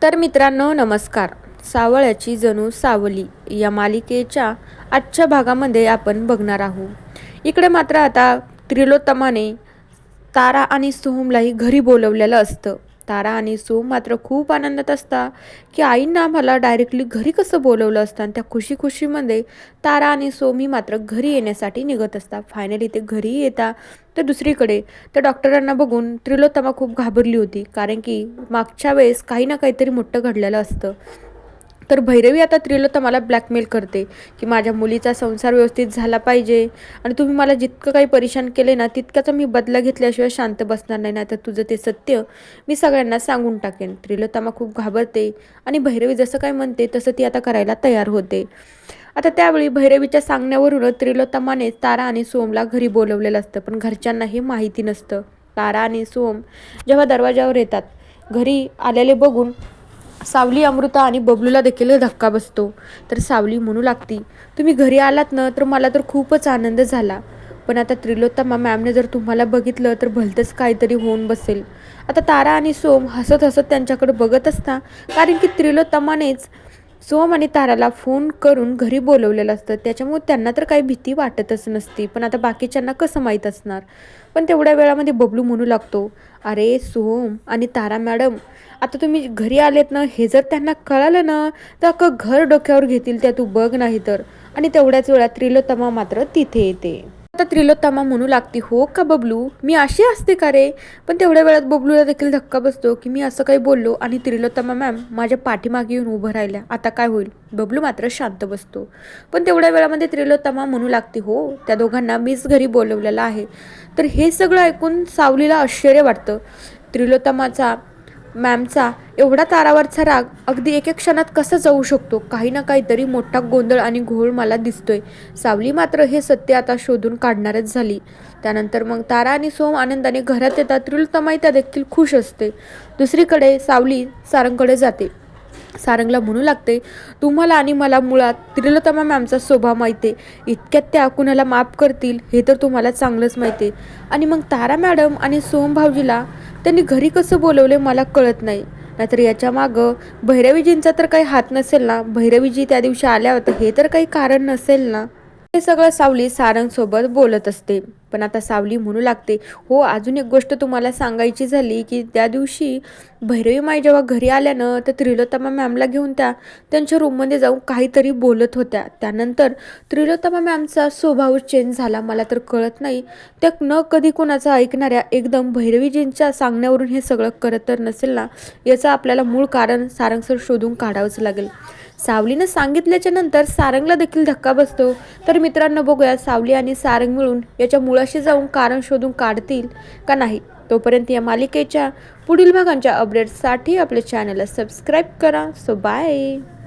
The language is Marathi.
तर मित्रांनो नमस्कार. सावळ्याची जणू सावली या मालिकेच्या आजच्या भागामध्ये आपण बघणार आहोत. इकडे मात्र आता त्रिलोत्तमाने तारा आणि सोहमलाही घरी बोलवलेलं असतं. तारा आणि सोहम मात्र खूप आनंदात असतात की आईंना मला डायरेक्टली घरी कसं बोलवलं असतं. आणि त्या खुशीमध्ये तारा आणि सोहम मात्र घरी येण्यासाठी निघत असतात. फायनली ते घरी येतात. तर दुसरीकडे त्या डॉक्टरांना बघून त्रिलोत्तमा खूप घाबरली होती, कारण की मागच्या वेळेस काही ना काहीतरी मोठं घडलेलं असतं. तर भैरवी आता त्रिलोत्तमाला ब्लॅकमेल करते की माझ्या मुलीचा संसार व्यवस्थित झाला पाहिजे आणि तुम्ही मला जितकं काही परेशान केले ना तितक्याचा मी बदला घेतल्याशिवाय शांत बसणार नाही, तर तुझं ते सत्य मी सगळ्यांना सांगून टाकेन. त्रिलोत्तमा खूप घाबरते आणि भैरवी जसं काय म्हणते तसं ती आता करायला तयार होते. आता त्यावेळी भैरवीच्या सांगण्यावरून त्रिलोत्तमाने तारा आणि सोमला घरी बोलवलेलं असतं, पण घरच्यांना हे माहिती नसतं. तारा आणि सोम जेव्हा दरवाजावर येतात, घरी आलेले बघून सावली, अमृता आणि बबलूला देखील धक्का बसतो. तर सावली म्हणू लागती, तुम्ही घरी आलात ना तर मला तर खूपच आनंद झाला, पण आता त्रिलोत्तमा मॅमने जर तुम्हाला बघितलं तर भलतंच काहीतरी होऊन बसेल. आता तारा आणि सोम हसत हसत त्यांच्याकडे बघत असता, कारण की त्रिलोत्तमानेच सोम आणि ताराला फोन करून घरी बोलवलेलं असतं. त्याच्यामुळे त्यांना तर काही भीती वाटतच नसती, पण आता बाकीच्यांना कसं माहीत असणार. पण तेवढ्या वेळामध्ये बबलू म्हणू लागतो, अरे सोम आणि तारा मॅडम, आता तुम्ही घरी आलेत ना हे जर त्यांना कळालं ना तर अख्खं घर डोक्यावर घेतील, त्या तू बघ नाही तर. आणि तेवढ्याच वेळात त्रिलोत्तमा मात्र तिथे येते. आता त्रिलोत्तमा म्हणू लागते, हो का बबलू, मी अशी असते का रे. पण तेवढ्या वेळात बबलूला देखील धक्का बसतो की मी असं काही बोललो आणि त्रिलोत्तमा मॅम माझ्या पाठीमागे येऊन उभं राहिल्या, आता काय होईल. बबलू मात्र शांत बसतो. पण तेवढ्या वेळामध्ये त्रिलोत्तमा म्हणू लागते, हो त्या दोघांना मीच घरी बोलवलेलं आहे. तर हे सगळं ऐकून सावलीला आश्चर्य वाटतं. त्रिलोत्तमाचा मॅमचा एवढा तारावरचा राग अगदी एक क्षणात कसा जाऊ शकतो. काही ना काहीतरी मोठा गोंधळ आणि घोळ मला दिसतोय. सावली मात्र हे सत्य आता शोधून काढणारच झाली. त्यानंतर मग तारा आणि सोम आनंदाने घरात येतात. त्रिलोत्तमा त्या देखील खुश असते. दुसरीकडे सावली सारंगकडे जाते. सारंगला म्हणू लागते, तुम्हाला आणि मला मुळात त्रिलोत्तमा मॅमचा स्वभाव माहिती आहे. इतक्यात त्या कुणाला माफ करतील हे तर तुम्हाला चांगलंच माहिती आहे. आणि मग तारा मॅडम आणि सोम भाऊजीला त्यांनी घरी कसं बोलवले मला कळत नाही. नाहीतर याच्या मागं भैरवीजींचा तर काही हात नसेल ना. भैरवीजी त्या दिवशी आल्या होत्या हे तर काही कारण नसेल ना. हे सगळं सावली सारंगसोबत बोलत असते. पण आता सावली म्हणू लागते, हो अजून एक गोष्ट तुम्हाला सांगायची झाली की त्या दिवशी भैरवी माई जेव्हा घरी आल्यानं तर त्रिलोत्तमा मॅमला घेऊन त्यांच्या रूममध्ये जाऊन काहीतरी बोलत होत्या. त्यानंतर त्रिलोत्तमा मॅमचा स्वभाव चेंज झाला. मला तर कळत नाही त्या न कधी कोणाचं ऐकणाऱ्या एकदम भैरवीजींच्या सांगण्यावरून हे सगळं करत तर नसेल ना. याचं आपल्याला मूळ कारण सारंगसर शोधून काढावंच लागेल. सावलीनं सांगितल्याच्या नंतर सारंगला देखील धक्का बसतो. तर मित्रांनो बघूया सावली आणि सारंग मिळून याच्या मुळाशी जाऊन कारण शोधून काढतील का नाही. तोपर्यंत या मालिकेच्या पुढील भागांच्या अपडेट्ससाठी आपल्या चॅनलला सबस्क्राईब करा. So bye.